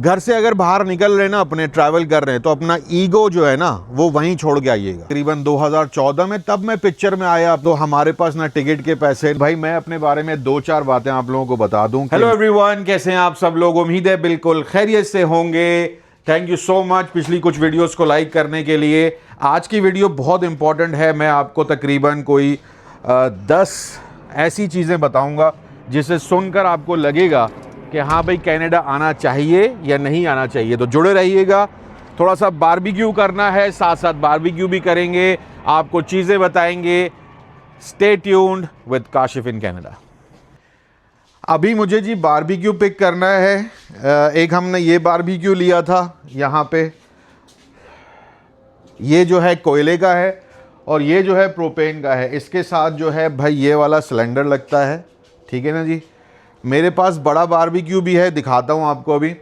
घर से अगर बाहर निकल रहे ना, अपने ट्रैवल कर रहे हैं, तो अपना ईगो जो है ना वो वहीं छोड़ के आइएगा। तकरीबन 2014 में तब मैं पिक्चर में आया, तो हमारे पास ना टिकट के पैसे। भाई मैं अपने बारे में 2-4 बातें आप लोगों को बता दूं। हेलो एवरीवन, कैसे हैं आप सब लोग? उम्मीद है बिल्कुल खैरियत से होंगे। थैंक यू सो मच पिछली कुछ वीडियोस को लाइक करने के लिए। आज की वीडियो बहुत इंपॉर्टेंट है। मैं आपको तकरीबन कोई 10 ऐसी चीज़ें बताऊंगा जिसे सुनकर आपको लगेगा कि हाँ भाई कनाडा आना चाहिए या नहीं आना चाहिए। तो जुड़े रहिएगा। थोड़ा सा बारबेक्यू करना है, साथ साथ बारबेक्यू भी करेंगे, आपको चीज़ें बताएंगे। Stay tuned with Kashif in Canada. अभी मुझे जी बारबेक्यू पिक करना है। एक हमने ये बारबेक्यू लिया था यहाँ पे, ये जो है कोयले का है और ये जो है प्रोपेन का है। इसके साथ जो है भाई ये वाला सिलेंडर लगता है, ठीक है ना जी। मेरे पास बड़ा बारबेक्यू भी है, दिखाता हूँ आपको अभी।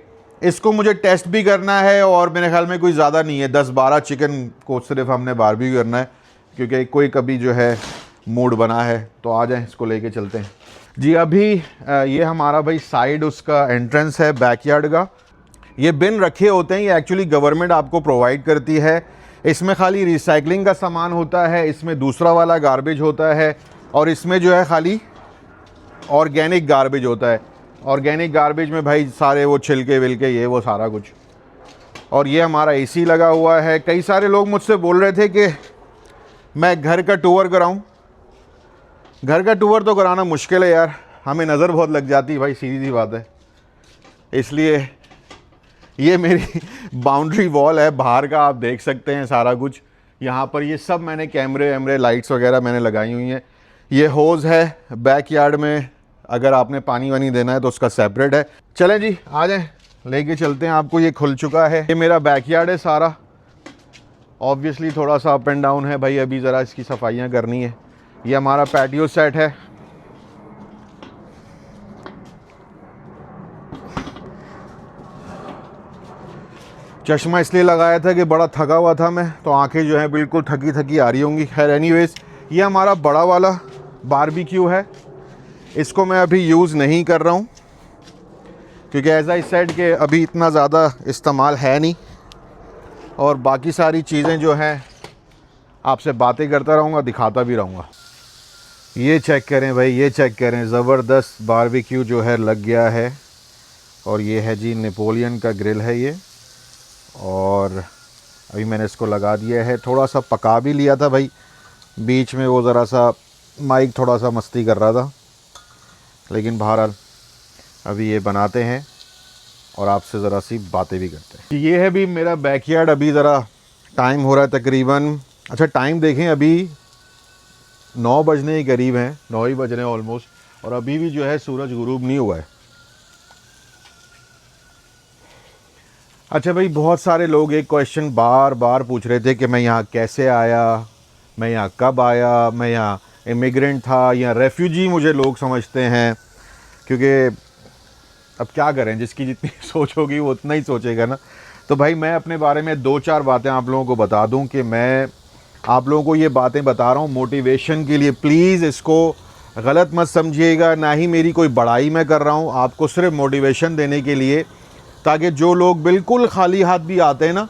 इसको मुझे टेस्ट भी करना है और मेरे ख्याल में कोई ज़्यादा नहीं है, 10-12 चिकन को सिर्फ हमने बारबेक्यू करना है, क्योंकि कोई कभी जो है मूड बना है। तो आ जाएं, इसको लेके चलते हैं जी। अभी ये हमारा भाई साइड उसका एंट्रेंस है बैकयार्ड का। ये बिन रखे होते हैं, ये एक्चुअली गवर्नमेंट आपको प्रोवाइड करती है। इसमें खाली रिसाइकलिंग का सामान होता है, इसमें दूसरा वाला गार्बेज होता है और इसमें जो है खाली ऑर्गेनिक गार्बेज होता है। ऑर्गेनिक गार्बेज में भाई सारे वो छिलके विलके ये वो सारा कुछ। और ये हमारा एसी लगा हुआ है। कई सारे लोग मुझसे बोल रहे थे कि मैं घर का टूर कराऊं। घर का टूर तो कराना मुश्किल है यार, हमें नज़र बहुत लग जाती है भाई, सीधी सी बात है। इसलिए ये मेरी बाउंड्री वॉल है, बाहर का आप देख सकते हैं सारा कुछ। यहाँ पर ये सब मैंने कैमरे वैमरे लाइट्स वगैरह मैंने लगाई हुई हैं। ये होज़ है बैकयार्ड में, अगर आपने पानी वानी देना है तो उसका सेपरेट है। चलें जी, आ जाएं, लेके चलते हैं आपको। ये खुल चुका है, ये मेरा बैकयार्ड है सारा। ऑब्वियसली थोड़ा सा अप एंड डाउन है भाई, अभी ज़रा इसकी सफाइयाँ करनी है। ये हमारा पैटियो सेट है। चश्मा इसलिए लगाया था कि बड़ा थका हुआ था मैं, तो आंखें जो है बिल्कुल थकी थकी आ रही होंगी। खैर एनीवेज, ये हमारा बड़ा वाला बारबेक्यू है। इसको मैं अभी यूज़ नहीं कर रहा हूँ क्योंकि एज आई सेड कि अभी इतना ज़्यादा इस्तेमाल है नहीं, और बाकी सारी चीज़ें जो हैं आपसे बातें करता रहूँगा, दिखाता भी रहूँगा। ये चेक करें भाई, ये चेक करें, ज़बरदस्त बारबेक्यू जो है लग गया है। और ये है जी नेपोलियन का ग्रिल है ये, और अभी मैंने इसको लगा दिया है। थोड़ा सा पका भी लिया था भाई, बीच में वो ज़रा सा माइक थोड़ा सा मस्ती कर रहा था, लेकिन बहरहाल अभी ये बनाते हैं और आपसे ज़रा सी बातें भी करते हैं। ये है भी मेरा बैकयार्ड। अभी ज़रा टाइम हो रहा है तकरीबन, अच्छा टाइम देखें, अभी 9 बजने के करीब हैं, 9 ही बज रहे हैं ऑलमोस्ट, और अभी भी जो है सूरज गुरूब नहीं हुआ है। अच्छा भाई, बहुत सारे लोग एक क्वेश्चन बार बार पूछ रहे थे कि मैं यहाँ कैसे आया, मैं यहाँ कब आया, मैं यहाँ इमिग्रेंट था या रेफ्यूजी मुझे लोग समझते हैं। क्योंकि अब क्या करें, जिसकी जितनी सोच होगी वो उतना ही सोचेगा ना। तो भाई मैं अपने बारे में 2-4 बातें आप लोगों को बता दूं कि मैं आप लोगों को ये बातें बता रहा हूँ मोटिवेशन के लिए। प्लीज़ इसको गलत मत समझिएगा, ना ही मेरी कोई बड़ाई मैं कर रहा हूँ, आपको सिर्फ मोटिवेशन देने के लिए, ताकि जो लोग बिल्कुल खाली हाथ भी आते हैं ना,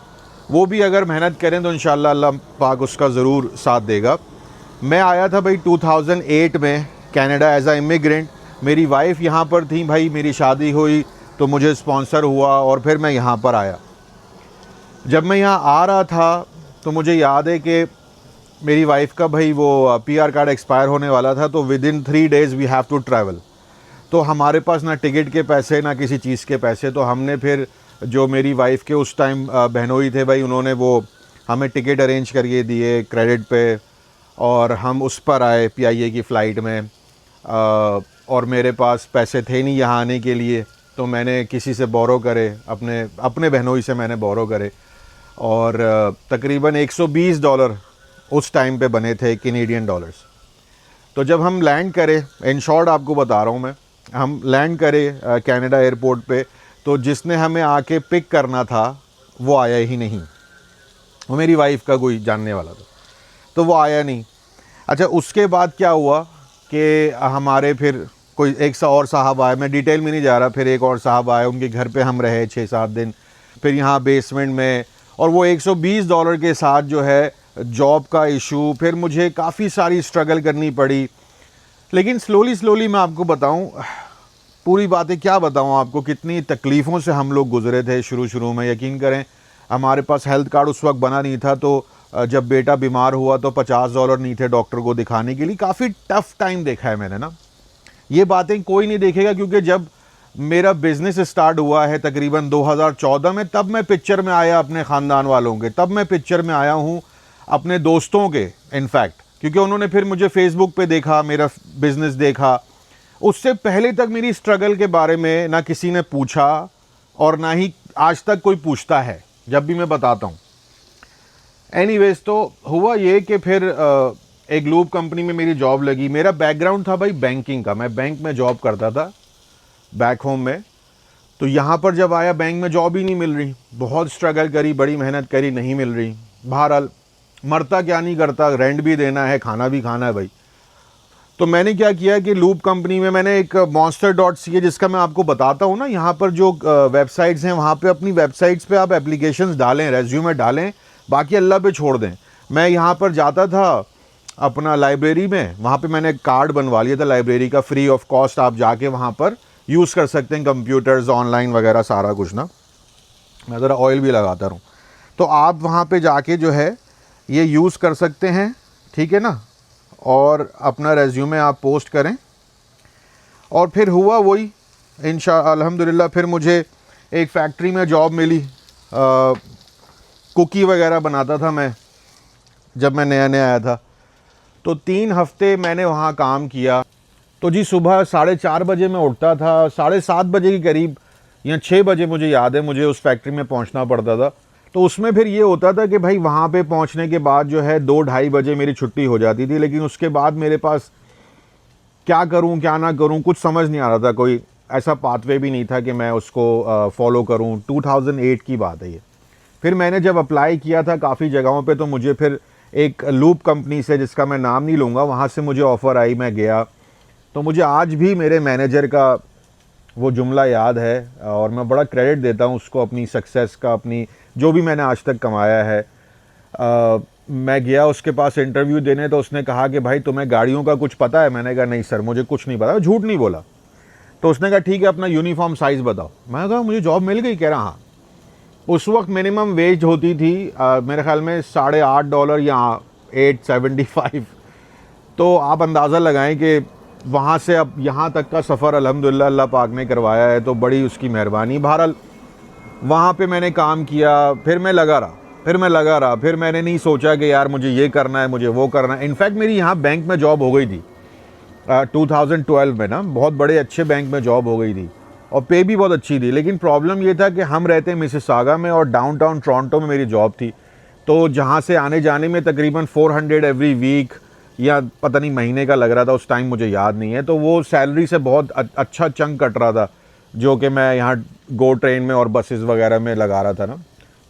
वो भी अगर मेहनत करें तो इंशाल्लाह अल्लाह पाक उसका ज़रूर साथ देगा। मैं आया था भाई 2008 में कनाडा एज आ इमिग्रेंट। मेरी वाइफ यहाँ पर थी भाई, मेरी शादी हुई तो मुझे स्पॉन्सर हुआ और फिर मैं यहाँ पर आया। जब मैं यहाँ आ रहा था तो मुझे याद है कि मेरी वाइफ का भाई वो PR कार्ड एक्सपायर होने वाला था, तो within 3 days we have to travel. तो हमारे पास ना टिकट के पैसे ना किसी चीज़ के पैसे, तो हमने फिर जो मेरी वाइफ के उस टाइम बहनोई थे भाई, उन्होंने वो हमें टिकट अरेंज करके दिए क्रेडिट पे, और हम उस पर आए PIA की फ़्लाइट में। और मेरे पास पैसे थे नहीं यहाँ आने के लिए, तो मैंने किसी से बोरो करे, अपने बहनोई से मैंने बोरो करे, और तकरीबन $120 उस टाइम पे बने थे कैनेडियन डॉलर्स। तो जब हम लैंड करे, इन शॉर्ट आपको बता रहा हूँ मैं, हम लैंड करे कनाडा एयरपोर्ट पे, तो जिसने हमें आके पिक करना था वो आया ही नहीं। वो मेरी वाइफ का कोई जानने वाला था, तो वो आया नहीं। अच्छा उसके बाद क्या हुआ कि हमारे फिर कोई एक और साहब आए, मैं डिटेल में नहीं जा रहा, फिर एक और साहब आए, उनके घर पे हम रहे 6-7 दिन, फिर यहाँ बेसमेंट में, और वो $120 के साथ जो है जॉब का इशू, फिर मुझे काफ़ी सारी स्ट्रगल करनी पड़ी। लेकिन स्लोली मैं आपको बताऊं, पूरी बातें क्या बताऊं आपको, कितनी तकलीफ़ों से हम लोग गुजरे थे शुरू में। यकीन करें, हमारे पास हेल्थ कार्ड उस वक्त बना नहीं था, तो जब बेटा बीमार हुआ तो $50 नहीं थे डॉक्टर को दिखाने के लिए। काफ़ी टफ़ टाइम देखा है मैंने ना। ये बातें कोई नहीं देखेगा, क्योंकि जब मेरा बिज़नेस स्टार्ट हुआ है तकरीबन 2014 में, तब मैं पिक्चर में आया अपने ख़ानदान वालों के, तब मैं पिक्चर में आया हूँ अपने दोस्तों के, इनफैक्ट, क्योंकि उन्होंने फिर मुझे फेसबुक पे देखा, मेरा बिज़नेस देखा। उससे पहले तक मेरी स्ट्रगल के बारे में ना किसी ने पूछा, और ना ही आज तक कोई पूछता है जब भी मैं बताता हूँ। एनीवेज, तो हुआ ये कि फिर एक लूप कंपनी में मेरी जॉब लगी। मेरा बैकग्राउंड था भाई बैंकिंग का, मैं बैंक में जॉब करता था बैक होम में। तो यहाँ पर जब आया, बैंक में जॉब ही नहीं मिल रही, बहुत स्ट्रगल करी, बड़ी मेहनत करी, नहीं मिल रही। बहरहाल मरता क्या नहीं करता, रेंट भी देना है, खाना भी खाना है भाई। तो मैंने क्या किया कि लूप कंपनी में मैंने एक monster.ca, जिसका मैं आपको बताता हूँ ना, यहाँ पर जो वेबसाइट्स हैं, वहाँ पे अपनी वेबसाइट्स पे आप एप्लीकेशंस डालें, रेज्यूमे डालें, बाकी अल्लाह पे छोड़ दें। मैं यहाँ पर जाता था अपना लाइब्रेरी में, वहाँ पे मैंने कार्ड बनवा लिया था लाइब्रेरी का, फ्री ऑफ कॉस्ट आप जाके वहाँ पर यूज़ कर सकते हैं, कंप्यूटर्स, ऑनलाइन वगैरह सारा कुछ ना। मैं ज़रा ऑयल भी लगाता रहूँ, तो आप वहाँ पे जाके जो है ये यूज़ कर सकते हैं, ठीक है ना, और अपना रेज्यूमे आप पोस्ट करें। और फिर हुआ वही, अल्हम्दुलिल्लाह, फिर मुझे एक फैक्ट्री में जॉब मिली। कुकी वगैरह बनाता था मैं, जब मैं नया नया आया था। तो 3 हफ्ते मैंने वहाँ काम किया। तो जी सुबह 4:30 बजे मैं उठता था, 7:30 बजे के करीब या 6 बजे मुझे याद है, मुझे उस फैक्ट्री में पहुँचना पड़ता था। तो उसमें फिर ये होता था कि भाई वहाँ पे पहुँचने के बाद जो है 2-2:30 बजे मेरी छुट्टी हो जाती थी। लेकिन उसके बाद मेरे पास क्या करूँ क्या ना करूँ कुछ समझ नहीं आ रहा था, कोई ऐसा पाथवे भी नहीं था कि मैं उसको फॉलो करूँ। 2008 की बात है ये। फिर मैंने जब अप्लाई किया था काफ़ी जगहों पे, तो मुझे फिर एक लूप कंपनी से, जिसका मैं नाम नहीं लूँगा, वहाँ से मुझे ऑफ़र आई, मैं गया। तो मुझे आज भी मेरे मैनेजर का वो जुमला याद है, और मैं बड़ा क्रेडिट देता हूँ उसको अपनी सक्सेस का, अपनी जो भी मैंने आज तक कमाया है। मैं गया उसके पास इंटरव्यू देने, तो उसने कहा कि भाई तुम्हें गाड़ियों का कुछ पता है? मैंने कहा नहीं सर, मुझे कुछ नहीं पता। झूठ नहीं बोला। तो उसने कहा ठीक है, अपना यूनिफॉर्म साइज़ बताओ। मैंने कहा मुझे जॉब मिल गई? कह रहा हाँ। उस वक्त मिनिमम वेज होती थी मेरे ख्याल में $8.5 या $8.75। तो आप अंदाज़ा लगाएं कि वहाँ से अब यहाँ तक का सफ़र अल्हम्दुलिल्लाह अल्लाह पाक ने करवाया है, तो बड़ी उसकी मेहरबानी। बहरहाल वहाँ पे मैंने काम किया, फिर मैं लगा रहा, फिर मैंने नहीं सोचा कि यार मुझे ये करना है, मुझे वो करना है। इनफैक्ट मेरी यहाँ बैंक में जॉब हो गई थी 2012 में ना, बहुत बड़े अच्छे बैंक में जॉब हो गई थी, और पे भी बहुत अच्छी थी। लेकिन प्रॉब्लम ये था कि हम रहते मिसिसागा में, और डाउनटाउन टोरंटो में मेरी जॉब थी। तो जहाँ से आने जाने में तकरीबन 400 एवरी वीक, या पता नहीं महीने का लग रहा था, उस टाइम मुझे याद नहीं है। तो वो सैलरी से बहुत अच्छा चंक कट रहा था, जो कि मैं यहाँ गो ट्रेन में और बसेस वगैरह में लगा रहा था ना।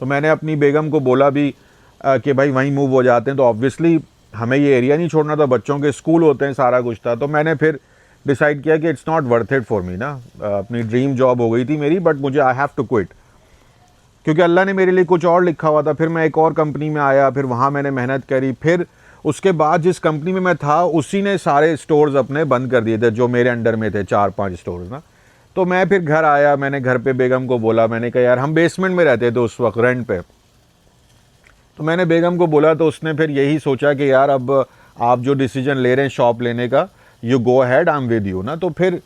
तो मैंने अपनी बेगम को बोला भी कि भाई वहीं मूव हो जाते हैं। तो ऑब्वियसली हमें ये एरिया नहीं छोड़ना था, बच्चों के स्कूल होते हैं, सारा कुछ था। तो मैंने फिर डिसाइड किया कि it's not worth it for me ना। अपनी ड्रीम जॉब हो गई थी मेरी, बट मुझे आई हैव टू क्विट, क्योंकि अल्लाह ने मेरे लिए कुछ और लिखा हुआ था। फिर मैं एक और कंपनी में आया, फिर वहाँ मैंने मेहनत करी। फिर उसके बाद जिस कंपनी में मैं था, उसी ने सारे स्टोर्स अपने बंद कर दिए थे जो मेरे अंडर में थे, 4-5 स्टोर्स ना। तो मैं फिर घर आया, मैंने घर पे बेगम को बोला, मैंने कहा यार, हम बेसमेंट में रहते थे उस वक्त रेंट पे। तो मैंने बेगम को बोला, तो उसने फिर यही सोचा कि यार अब आप जो डिसीजन ले रहे हैं शॉप लेने का, you go ahead, I am with you ना। तो फिर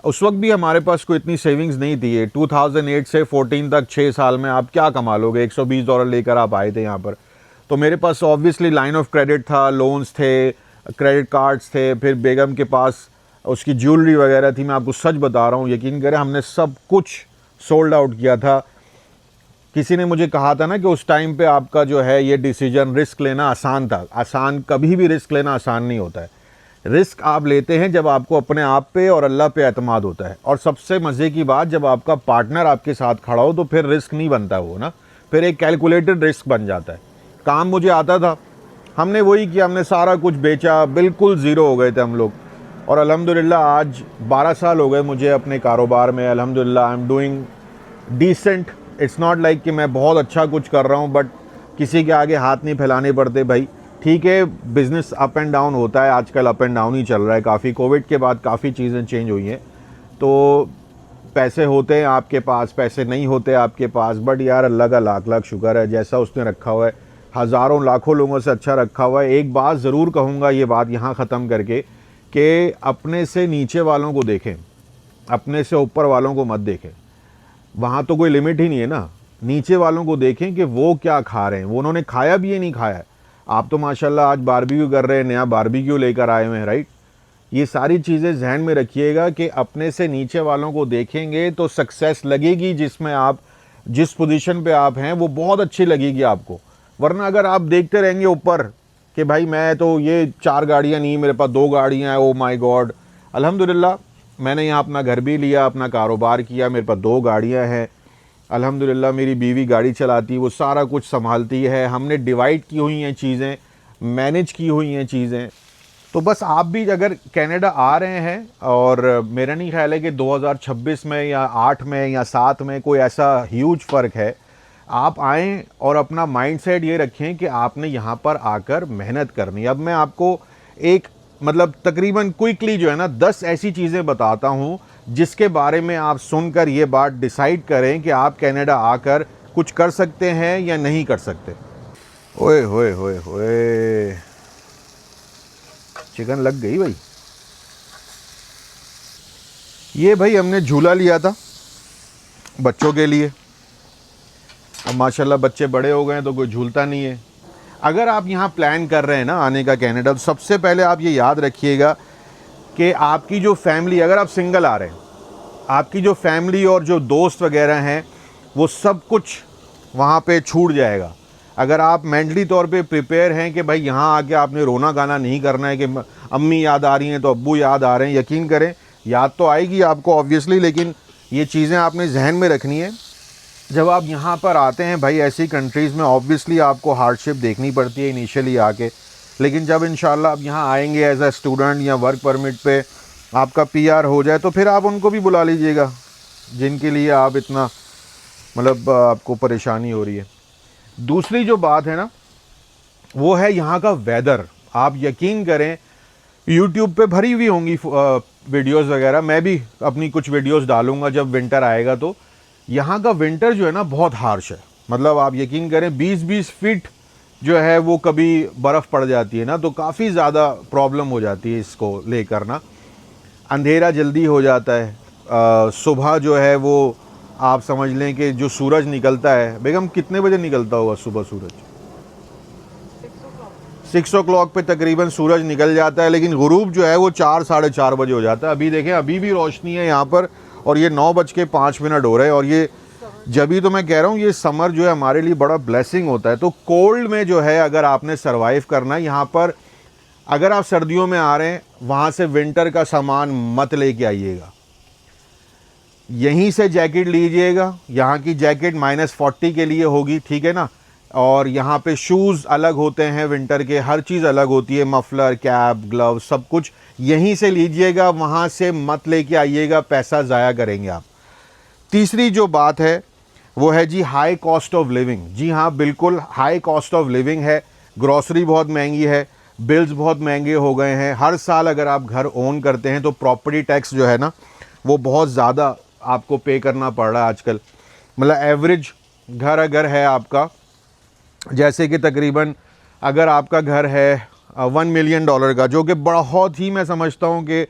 उस वक्त भी हमारे पास कोई इतनी सेविंग्स नहीं थी। 2008 से 14 तक 6 साल में आप क्या कमा लोगे? $120 लेकर आप आए थे यहाँ पर। तो मेरे पास ऑब्वियसली लाइन ऑफ क्रेडिट था, लोन्स थे, क्रेडिट कार्ड्स थे, फिर बेगम के पास उसकी ज्वेलरी वगैरह थी। मैं आपको सच बता रहा हूँ, यकीन करें, हमने सब कुछ सोल्ड आउट किया था। किसी ने मुझे कहा था ना कि उस टाइम पे आपका जो है ये डिसीजन, रिस्क लेना आसान था। आसान, कभी भी रिस्क लेना आसान नहीं होता है। रिस्क आप लेते हैं जब आपको अपने आप पे और अल्लाह पे एतमाद होता है। और सबसे मज़े की बात, जब आपका पार्टनर आपके साथ खड़ा हो, तो फिर रिस्क नहीं बनता वो ना, फिर एक कैलकुलेटेड रिस्क बन जाता है। काम मुझे आता था, हमने वही किया, हमने सारा कुछ बेचा, बिल्कुल ज़ीरो हो गए थे हम लोग। और अल्हम्दुलिल्लाह आज 12 साल हो गए मुझे अपने कारोबार में। अल्हम्दुलिल्लाह I am doing decent. It's not like कि मैं बहुत अच्छा कुछ कर रहा हूँ, बट किसी के आगे हाथ नहीं फैलाने पड़ते भाई। ठीक है, बिज़नेस अप एंड डाउन होता है, आजकल अप एंड डाउन ही चल रहा है काफ़ी। कोविड के बाद काफ़ी चीज़ें चेंज हुई हैं, तो पैसे होते हैं आपके पास, पैसे नहीं होते आपके पास, बट यार अल्लाह का लाख लाख शुक्र है जैसा उसने रखा हुआ है, हज़ारों लाखों लोगों से अच्छा रखा हुआ है। एक बात ज़रूर कहूँगा ये बात यहाँ ख़त्म करके, कि अपने से नीचे वालों को देखें, अपने से ऊपर वालों को मत देखें। वहाँ तो कोई लिमिट ही नहीं है ना। नीचे वालों को देखें कि वो क्या खा रहे हैं, वो उन्होंने खाया भी है नहीं खाया है। आप तो माशाल्लाह आज बारबेक्यू कर रहे हैं, नया बारबेक्यू लेकर आए हुए हैं, राइट। ये सारी चीज़ें जहन में रखिएगा कि अपने से नीचे वालों को देखेंगे तो सक्सेस लगेगी, जिसमें आप जिस पोजीशन पे आप हैं वो बहुत अच्छी लगेगी आपको। वरना अगर आप देखते रहेंगे ऊपर कि भाई मैं तो ये 4 गाड़ियाँ नहीं, मेरे पास 2 गाड़ियाँ हैं, ओ माय गॉड। अल्हम्दुलिल्लाह मैंने यहाँ अपना घर भी लिया, अपना कारोबार किया, मेरे पास 2 गाड़ियाँ हैं। अल्हम्दुलिल्लाह मेरी बीवी गाड़ी चलाती, वो सारा कुछ संभालती है। हमने डिवाइड की हुई हैं चीज़ें, मैनेज की हुई हैं चीज़ें। तो बस आप भी अगर कनाडा आ रहे हैं, और मेरा नहीं ख्याल है कि 2026 में या 8 में या 7 में कोई ऐसा ह्यूज फ़र्क है। आप आएँ और अपना माइंडसेट ये रखें कि आपने यहाँ पर आकर मेहनत करनी। अब मैं आपको एक मतलब तकरीबन क्विकली जो है ना 10 ऐसी चीज़ें बताता हूँ जिसके बारे में आप सुनकर ये बात डिसाइड करें कि आप कनाडा आकर कुछ कर सकते हैं या नहीं कर सकते। ओए होए होए होए, चिकन लग गई भाई। ये भाई हमने झूला लिया था बच्चों के लिए। अब माशाल्लाह बच्चे बड़े हो गए हैं तो कोई झूलता नहीं है। अगर आप यहाँ प्लान कर रहे हैं ना आने का कनाडा, तो सबसे पहले आप ये याद रखिएगा कि आपकी जो फैमिली, अगर आप सिंगल आ रहे हैं, आपकी जो फैमिली और जो दोस्त वगैरह हैं वो सब कुछ वहाँ पे छूट जाएगा। अगर आप मेंटली तौर पे प्रिपेयर हैं कि भाई यहाँ आके आपने रोना गाना नहीं करना है कि अम्मी याद आ रही हैं तो अब्बू याद आ रहे हैं, यकीन करें याद तो आएगी आपको ऑब्वियसली, लेकिन ये चीज़ें आपने जहन में रखनी है। जब आप यहाँ पर आते हैं भाई ऐसी कंट्रीज़ में, ऑब्वियसली आपको हार्डशिप देखनी पड़ती है इनिशियली आके, लेकिन जब इंशाल्लाह आप यहाँ आएंगे एज अ स्टूडेंट या वर्क परमिट पे, आपका PR हो जाए, तो फिर आप उनको भी बुला लीजिएगा जिनके लिए आप इतना मतलब आपको परेशानी हो रही है। दूसरी जो बात है ना वो है यहाँ का वेदर। आप यकीन करें यूट्यूब पे भरी हुई होंगी वीडियोस वगैरह, मैं भी अपनी कुछ वीडियोस डालूंगा जब विंटर आएगा। तो यहाँ का विंटर जो है ना बहुत हार्श है। मतलब आप यकीन करें 20-20 फीट जो है वो कभी बर्फ़ पड़ जाती है ना, तो काफ़ी ज़्यादा प्रॉब्लम हो जाती है इसको लेकर ना। अंधेरा जल्दी हो जाता है। सुबह जो है वो आप समझ लें कि जो सूरज निकलता है, बेगम कितने बजे निकलता होगा सुबह सूरज? 6 o'clock पे तकरीबन सूरज निकल जाता है, लेकिन गुरूब जो है वो 4-4:30 बजे हो जाता है। अभी देखें अभी भी रोशनी है यहाँ पर, और ये 9:05 हो रहे हैं। और ये जब ही तो मैं कह रहा हूँ ये समर जो है हमारे लिए बड़ा ब्लेसिंग होता है। तो कोल्ड में जो है अगर आपने सरवाइव करना है यहाँ पर, अगर आप सर्दियों में आ रहे हैं वहाँ से विंटर का सामान मत लेके आइएगा, यहीं से जैकेट लीजिएगा। यहाँ की जैकेट -40 के लिए होगी, ठीक है ना। और यहाँ पे शूज़ अलग होते हैं विंटर के, हर चीज़ अलग होती है, मफलर, कैप, ग्लव, सब कुछ यहीं से लीजिएगा, वहाँ से मत लेके आइएगा, पैसा ज़ाया करेंगे आप। तीसरी जो बात है वो है जी हाई कॉस्ट ऑफ लिविंग। जी हाँ बिल्कुल हाई कॉस्ट ऑफ लिविंग है। ग्रॉसरी बहुत महंगी है, बिल्स बहुत महंगे हो गए हैं। हर साल अगर आप घर ओन करते हैं तो प्रॉपर्टी टैक्स जो है ना वो बहुत ज़्यादा आपको पे करना पड़ रहा है आजकल। मतलब एवरेज घर अगर है आपका, जैसे कि तकरीबन अगर आपका घर है $1 मिलियन का, जो कि बहुत ही मैं समझता हूँ कि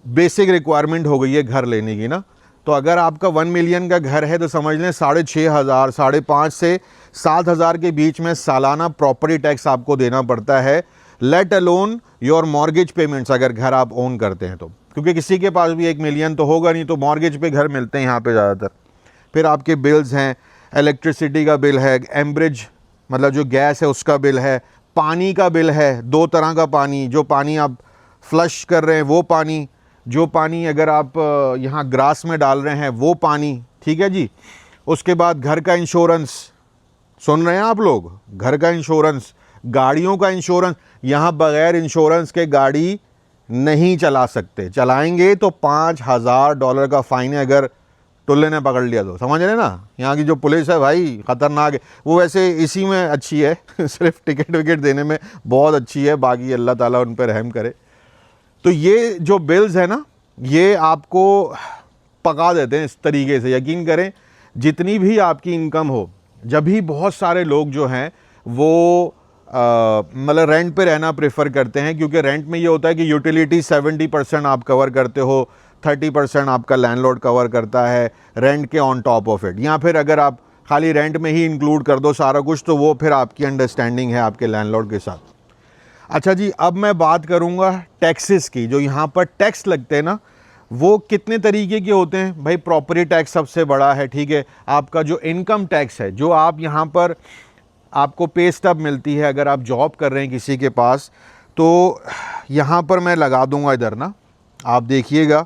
बेसिक रिक्वायरमेंट हो गई है घर लेने की ना, तो अगर आपका 1 मिलियन का घर है तो समझ लें 6,500 5,500 से 7,000 के बीच में सालाना प्रॉपर्टी टैक्स आपको देना पड़ता है। Let alone your mortgage payments, अगर घर आप ओन करते हैं तो, क्योंकि किसी के पास भी 1 मिलियन तो होगा नहीं, तो मॉर्गेज पे घर मिलते हैं यहाँ पे ज़्यादातर। फिर आपके बिल्स हैं, इलेक्ट्रिसिटी का बिल है, एम्ब्रिज मतलब जो गैस है उसका बिल है, पानी का बिल है, 2 तरह का पानी, जो पानी आप फ्लश कर रहे हैं वो पानी, जो पानी अगर आप यहाँ ग्रास में डाल रहे हैं वो पानी, ठीक है जी। उसके बाद घर का इंश्योरेंस, सुन रहे हैं आप लोग, घर का इंश्योरेंस, गाड़ियों का इंश्योरेंस। यहाँ बग़ैर इंश्योरेंस के गाड़ी नहीं चला सकते, चलाएंगे तो $5,000 का फ़ाइन है अगर टुल्ले ने पकड़ लिया तो। समझ रहे ना, यहाँ की जो पुलिस है भाई ख़तरनाक है। वो वैसे इसी में अच्छी है सिर्फ टिकट विकेट देने में बहुत अच्छी है, बाकी अल्लाह ताला उन पर रहम करे। तो ये जो बिल्स है ना, ये आपको पका देते हैं इस तरीके से। यकीन करें जितनी भी आपकी इनकम हो, जब भी बहुत सारे लोग जो हैं वो मतलब रेंट पे रहना प्रेफर करते हैं, क्योंकि रेंट में ये होता है कि यूटिलिटी 70% आप कवर करते हो, 30% आपका लैंडलॉर्ड कवर करता है रेंट के ऑन टॉप ऑफ इट। या फिर अगर आप खाली रेंट में ही इंक्लूड कर दो सारा कुछ, तो वो फिर आपकी अंडरस्टैंडिंग है आपके लैंडलॉर्ड के साथ। अच्छा जी, अब मैं बात करूँगा टैक्सेस की। जो यहाँ पर टैक्स लगते हैं ना, वो कितने तरीके के होते हैं भाई। प्रॉपर्टी टैक्स सबसे बड़ा है, ठीक है। आपका जो इनकम टैक्स है, जो आप यहाँ पर आपको पे स्टब मिलती है अगर आप जॉब कर रहे हैं किसी के पास, तो यहाँ पर मैं लगा दूँगा इधर ना, आप देखिएगा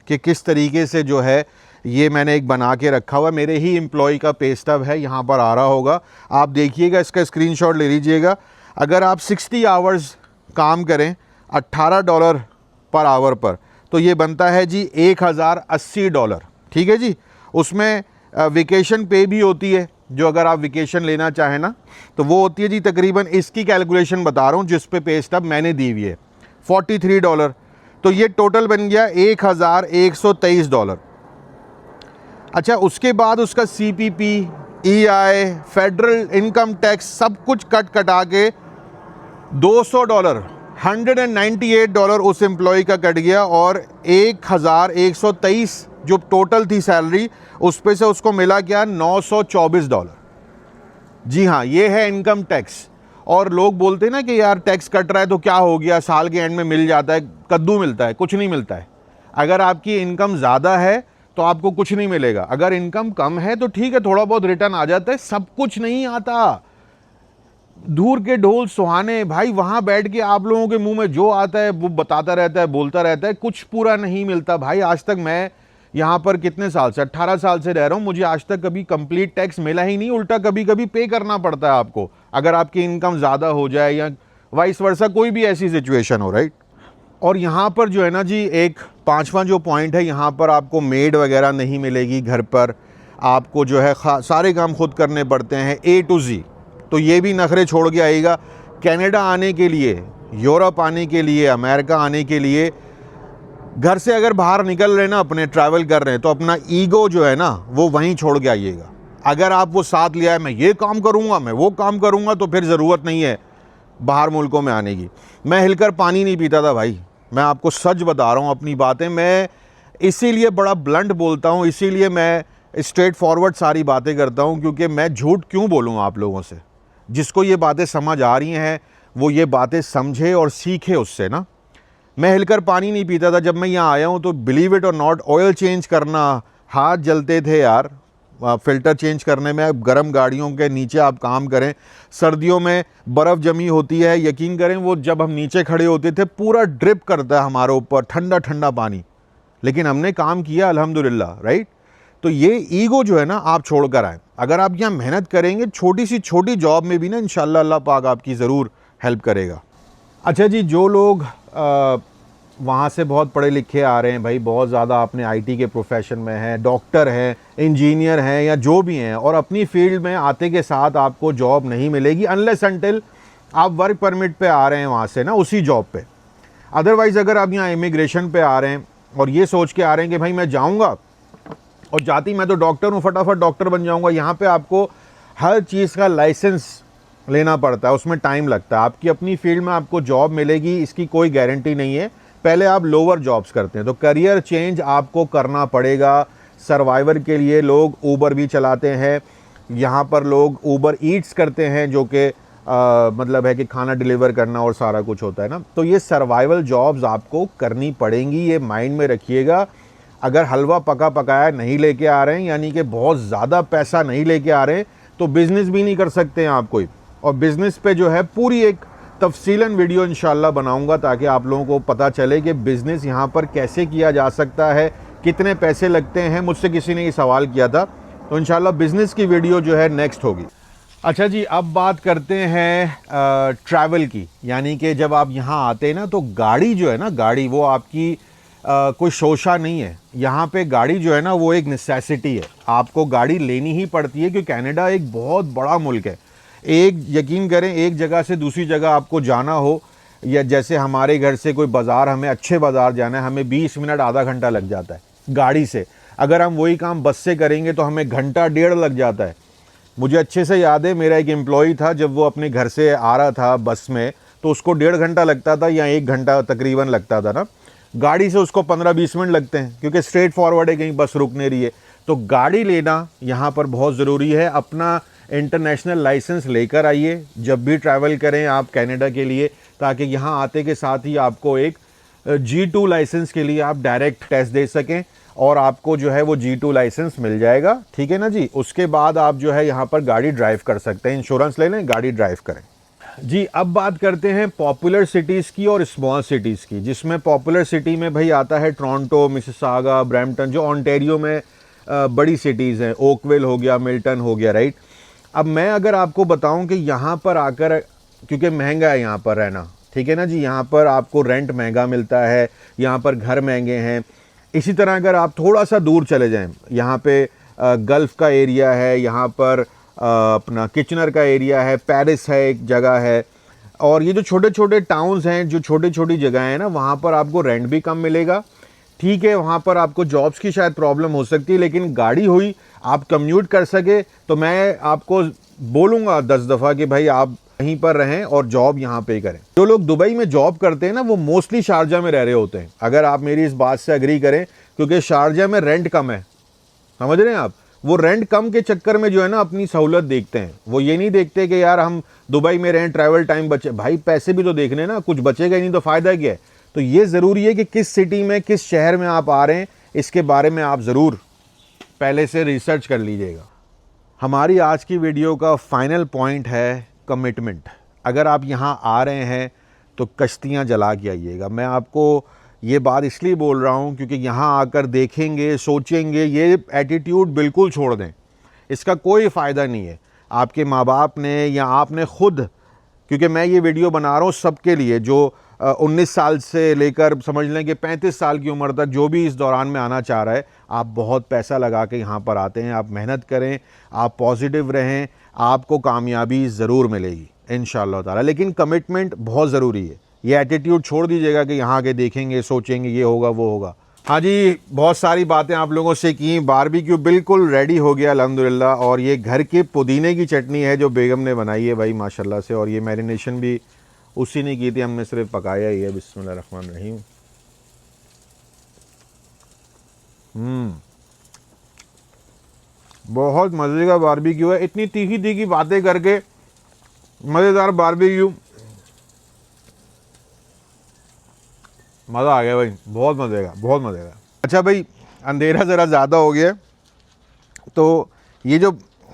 कि किस तरीके से जो है ये मैंने एक बना के रखा हुआ है। मेरे ही एम्प्लॉय का पे स्टब है, यहाँ पर आ रहा होगा, आप देखिएगा, इसका स्क्रीनशॉट ले लीजिएगा। अगर आप 60 आवर्स काम करें $18 पर आवर पर, तो ये बनता है जी $1,080, ठीक है जी। उसमें वेकेशन पे भी होती है, जो अगर आप वेकेशन लेना चाहें ना, तो वो होती है जी तकरीबन, इसकी कैलकुलेशन बता रहा हूँ जिस पे पे स्टब मैंने दी हुई है, $43। तो ये टोटल बन गया $1,123। अच्छा, उसके बाद उसका CPP, EI, federal income tax सब कुछ कटा के $200, $198 उस एम्प्लॉय का कट गया, और 1,123 जो टोटल थी सैलरी, उस पे से उसको मिला क्या, $924। जी हाँ, ये है इनकम टैक्स। और लोग बोलते हैं ना कि यार टैक्स कट रहा है तो क्या हो गया, साल के एंड में मिल जाता है, कद्दू मिलता है, कुछ नहीं मिलता है। अगर आपकी इनकम ज़्यादा है तो आपको कुछ नहीं मिलेगा, अगर इनकम कम है तो ठीक है, थोड़ा बहुत रिटर्न आ जाता है, सब कुछ नहीं आता। दूर के ढोल सुहाने भाई, वहाँ बैठ के आप लोगों के मुंह में जो आता है वो बताता रहता है, बोलता रहता है, कुछ पूरा नहीं मिलता भाई। आज तक मैं यहाँ पर कितने साल से, 18 साल से रह रहा हूँ, मुझे आज तक कभी कंप्लीट टैक्स मिला ही नहीं। उल्टा कभी कभी पे करना पड़ता है आपको, अगर आपकी इनकम ज़्यादा हो जाए या वाइस वर्सा, कोई भी ऐसी सिचुएशन हो, राइट। और यहाँ पर जो है ना जी, एक 5वां जो पॉइंट है, यहाँ पर आपको मेड वगैरह नहीं मिलेगी घर पर, आपको जो है सारे काम खुद करने पड़ते हैं A to Z। तो ये भी नखरे छोड़ के आएगा। कनाडा आने के लिए, यूरोप आने के लिए, अमेरिका आने के लिए, घर से अगर बाहर निकल रहे ना, अपने ट्रैवल कर रहे हैं, तो अपना ईगो जो है ना वो वहीं छोड़ के आइएगा। अगर आप वो साथ लिया है, मैं ये काम करूँगा, मैं वो काम करूँगा, तो फिर ज़रूरत नहीं है बाहर मुल्कों में आने की। मैं हिलकर पानी नहीं पीता था भाई, मैं आपको सच बता रहा हूँ अपनी बातें। मैं इसीलिए बड़ा ब्लंट बोलता हूँ, इसीलिए मैं स्ट्रेट फॉरवर्ड सारी बातें करता हूँ, क्योंकि मैं झूठ क्यों बोलूँ आप लोगों से। जिसको ये बातें समझ आ रही हैं वो ये बातें समझे और सीखे उससे ना। मैं हिलकर पानी नहीं पीता था, जब मैं यहाँ आया हूँ तो बिलीव इट और नॉट, ऑयल चेंज करना, हाथ जलते थे यार फ़िल्टर चेंज करने में। गर्म गाड़ियों के नीचे आप काम करें, सर्दियों में बर्फ़ जमी होती है, यकीन करें वो जब हम नीचे खड़े होते थे पूरा ड्रिप करता है हमारे ऊपर ठंडा ठंडा पानी, लेकिन हमने काम किया अल्हम्दुलिल्लाह, राइट। तो ये ईगो जो है ना आप छोड़ कर आए। अगर आप यहाँ मेहनत करेंगे, छोटी सी छोटी जॉब में भी ना, इंशाल्लाह अल्लाह पाक आपकी ज़रूर हेल्प करेगा। अच्छा जी, जो लोग वहाँ से बहुत पढ़े लिखे आ रहे हैं भाई, बहुत ज़्यादा आपने IT के प्रोफेशन में हैं, डॉक्टर हैं, इंजीनियर हैं, या जो भी हैं, और अपनी फील्ड में आते के साथ आपको जॉब नहीं मिलेगी अनलेस अनटिल आप वर्क परमिट पे आ रहे हैं वहाँ से ना, उसी जॉब पे। अदरवाइज़ अगर आप यहाँ इमिग्रेशन पे आ रहे हैं और ये सोच के आ रहे हैं कि भाई मैं जाऊँगा और जाती मैं तो डॉक्टर हूँ, फटाफट डॉक्टर बन जाऊँगा, यहाँ पर आपको हर चीज़ का लाइसेंस लेना पड़ता है, उसमें टाइम लगता है। आपकी अपनी फील्ड में आपको जॉब मिलेगी इसकी कोई गारंटी नहीं है। पहले आप लोअर जॉब्स करते हैं तो करियर चेंज आपको करना पड़ेगा। सर्वाइवर के लिए लोग ऊबर भी चलाते हैं, यहाँ पर लोग ऊबर ईट्स करते हैं, जो कि मतलब है कि खाना डिलीवर करना और सारा कुछ होता है ना। तो ये सर्वाइवल जॉब्स आपको करनी पड़ेंगी, ये माइंड में रखिएगा। अगर हलवा पका पकाया नहीं लेके आ रहे हैं, यानी कि बहुत ज़्यादा पैसा नहीं लेके आ रहे हैं, तो बिज़नेस भी नहीं कर सकते हैं आप कोई। और बिज़नेस पे जो है पूरी एक तफसीलन वीडियो इंशाल्लाह बनाऊंगा, ताकि आप लोगों को पता चले कि बिज़नेस यहाँ पर कैसे किया जा सकता है, कितने पैसे लगते हैं। मुझसे किसी ने ये सवाल किया था, तो इंशाल्लाह बिज़नेस की वीडियो जो है नेक्स्ट होगी। अच्छा जी, अब बात करते हैं ट्रैवल की। यानी कि जब आप यहाँ आते हैं ना, तो गाड़ी जो है ना, गाड़ी वो आपकी कोई शोशा नहीं है। यहाँ पे गाड़ी जो है ना, वो एक नेसेसिटी है। आपको गाड़ी लेनी ही पड़ती है, क्योंकि कनाडा एक बहुत बड़ा मुल्क है। एक यकीन करें, एक जगह से दूसरी जगह आपको जाना हो, या जैसे हमारे घर से कोई बाज़ार, हमें अच्छे बाज़ार जाना है, हमें 20 मिनट आधा घंटा लग जाता है गाड़ी से। अगर हम वही काम बस से करेंगे तो हमें घंटा डेढ़ लग जाता है। मुझे अच्छे से याद है, मेरा एक एम्प्लॉई था, जब वो अपने घर से आ रहा था बस में, तो उसको 1.5 घंटा लगता था या 1 घंटा तकरीबन लगता था ना। गाड़ी से उसको 15-20 मिनट लगते हैं, क्योंकि स्ट्रेट फॉरवर्ड है, कहीं बस रुक नहीं रही है। तो गाड़ी लेना यहाँ पर बहुत ज़रूरी है। अपना इंटरनेशनल लाइसेंस लेकर आइए जब भी ट्रैवल करें आप कनाडा के लिए, ताकि यहाँ आते के साथ ही आपको एक G2 लाइसेंस के लिए आप डायरेक्ट टेस्ट दे सकें, और आपको जो है वो G2 लाइसेंस मिल जाएगा। ठीक है ना जी। उसके बाद आप जो है यहाँ पर गाड़ी ड्राइव कर सकते हैं, इंश्योरेंस ले लें, गाड़ी ड्राइव करें जी। अब बात करते हैं पॉपुलर सिटीज़ की और स्मॉल सिटीज़ की, जिसमें पॉपुलर सिटी में भाई आता है टोरंटो, मिसिसागा, ब्रैम्पटन, जो ओंटारियो में बड़ी सिटीज़ हैं। ओकविल हो गया, मिल्टन हो गया, राइट। अब मैं अगर आपको बताऊं कि यहाँ पर आकर, क्योंकि महंगा है यहाँ पर रहना, ठीक है ना जी, यहाँ पर आपको रेंट महंगा मिलता है, यहाँ पर घर महंगे हैं। इसी तरह अगर आप थोड़ा सा दूर चले जाएं, यहाँ पे गल्फ़ का एरिया है, यहाँ पर अपना किचनर का एरिया है, पेरिस है, एक जगह है, और ये जो छोटे छोटे टाउन्स हैं, जो छोटी छोटी जगह हैं ना, वहाँ पर आपको रेंट भी कम मिलेगा। ठीक है, वहाँ पर आपको जॉब्स की शायद प्रॉब्लम हो सकती है, लेकिन गाड़ी हुई, आप कम्यूट कर सके, तो मैं आपको बोलूँगा 10 दफ़ा कि भाई आप यहीं पर रहें और जॉब यहाँ पे करें। जो लोग दुबई में जॉब करते हैं ना, वो मोस्टली शारजा में रह रहे होते हैं, अगर आप मेरी इस बात से एग्री करें, क्योंकि शारजा में रेंट कम है। समझ रहे हैं आप। वो रेंट कम के चक्कर में जो है ना, अपनी सहूलत देखते हैं। वो ये नहीं देखते कि यार हम दुबई में रहें, ट्रैवल टाइम बचे। भाई पैसे भी तो देखने ना, कुछ बचेगा ही नहीं तो फ़ायदा क्या है। तो ये ज़रूरी है कि किस सिटी में, किस शहर में आप आ रहे हैं, इसके बारे में आप ज़रूर पहले से रिसर्च कर लीजिएगा। हमारी आज की वीडियो का फाइनल पॉइंट है कमिटमेंट। अगर आप यहाँ आ रहे हैं तो कश्तियाँ जला के आइएगा। मैं आपको ये बात इसलिए बोल रहा हूँ क्योंकि यहाँ आकर देखेंगे, सोचेंगे, ये एटीट्यूड बिल्कुल छोड़ दें, इसका कोई फ़ायदा नहीं है। आपके माँ बाप ने या आपने खुद, क्योंकि मैं ये वीडियो बना रहा हूँ सबके लिए, जो 19 साल से लेकर समझ लें कि 35 साल की उम्र तक जो भी इस दौरान में आना चाह रहा है, आप बहुत पैसा लगा के यहाँ पर आते हैं। आप मेहनत करें, आप पॉजिटिव रहें, आपको कामयाबी ज़रूर मिलेगी इंशाअल्लाह ताला। लेकिन कमिटमेंट बहुत ज़रूरी है। ये एटीट्यूड छोड़ दीजिएगा कि यहाँ आके देखेंगे, सोचेंगे, ये होगा वो होगा। हाँ जी, बहुत सारी बातें आप लोगों से की। बारबेक्यू बिल्कुल रेडी हो गया अल्हम्दुलिल्लाह। और ये घर के पुदीने की चटनी है जो बेगम ने बनाई है भाई माशाल्लाह से। और ये मैरिनेशन भी उसी ने की थी, हमने सिर्फ पकाया ही है। बिस्मिल्लाहिर्रहमानिर्रहीम। बहुत मज़े का बारबेक्यू है। इतनी तीखी तीखी बातें करके मज़ेदार बारबेक्यू, मज़ा आ गया भाई, बहुत मज़े का, बहुत मज़े का। अच्छा भाई, अंधेरा ज़रा ज़्यादा हो गया, तो ये जो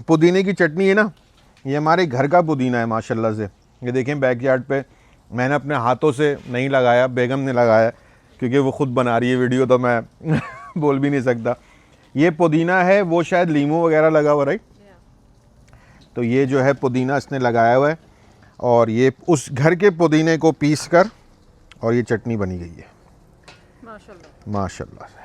पुदीने की चटनी है ना, ये हमारे घर का पुदीना है माशाल्लाह से। ये देखें बैकयार्ड पे, मैंने अपने हाथों से नहीं लगाया, बेगम ने लगाया, क्योंकि वो ख़ुद बना रही है वीडियो, तो मैं बोल भी नहीं सकता। ये पुदीना है, वो शायद लीमू वगैरह लगा हुआ, राइट। तो ये जो है पुदीना इसने लगाया हुआ है, और ये उस घर के पुदीने को पीस कर और ये चटनी बनी गई है माशाल्लाह माशाल्लाह से।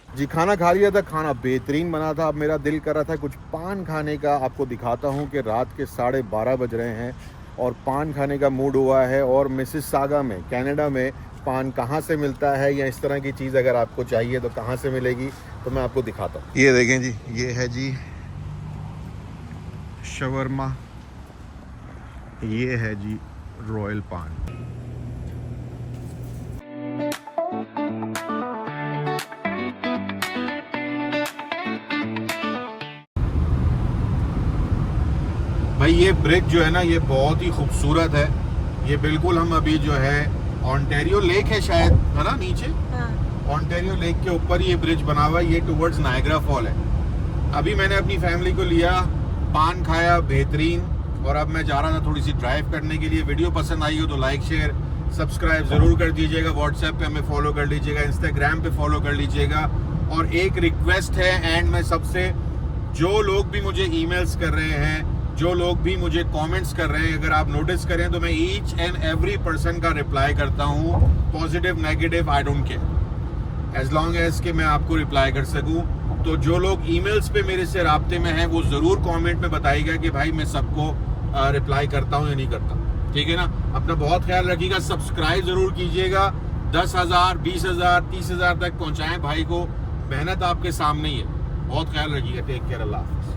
जी, खाना खा लिया था, खाना बेहतरीन बना था। अब मेरा दिल कर रहा था कुछ पान खाने का। आपको दिखाता हूँ कि रात के 12:30 बज रहे हैं और पान खाने का मूड हुआ है। और मिसिसागा में, कनाडा में पान कहाँ से मिलता है या इस तरह की चीज़ अगर आपको चाहिए तो कहाँ से मिलेगी, तो मैं आपको दिखाता हूँ। ये देखें जी, ये है जी शवरमा, ये है जी रॉयल पान। भाई ये ब्रिज जो है ना, ये बहुत ही खूबसूरत है। ये बिल्कुल हम अभी जो है ओंटारियो लेक है शायद, है ना नीचे, ओंटारियो लेक के ऊपर ये ब्रिज बना हुआ है। ये टुवर्ड्स नायग्रा फॉल है। अभी मैंने अपनी फैमिली को लिया, पान खाया बेहतरीन, और अब मैं जा रहा था थोड़ी सी ड्राइव करने के लिए। वीडियो पसंद आई हो तो लाइक शेयर सब्सक्राइब ज़रूर कर दीजिएगा। व्हाट्सएप पे हमें फॉलो कर लीजिएगा, इंस्टाग्राम पे फॉलो कर लीजिएगा। और एक रिक्वेस्ट है एंड में सबसे, जो लोग भी मुझे ईमेल्स कर रहे हैं, जो लोग भी मुझे कमेंट्स कर रहे हैं, अगर आप नोटिस करें तो मैं ईच एंड एवरी पर्सन का रिप्लाई करता हूँ, positive negative I don't care, as long as कि मैं आपको रिप्लाई कर सकूँ। तो जो लोग ईमेल्स पे मेरे से राब्ते में हैं वो ज़रूर कमेंट में बताइएगा कि भाई मैं सबको रिप्लाई करता हूँ या नहीं करता, ठीक है ना। अपना बहुत ख्याल रखिएगा, सब्सक्राइब ज़रूर कीजिएगा, 10,000 20,000 30,000 तक पहुँचाएँ भाई को, मेहनत आपके सामने ही है। बहुत ख्याल रखिएगा, टेक केयर, अल्लाह हाफ़िज़।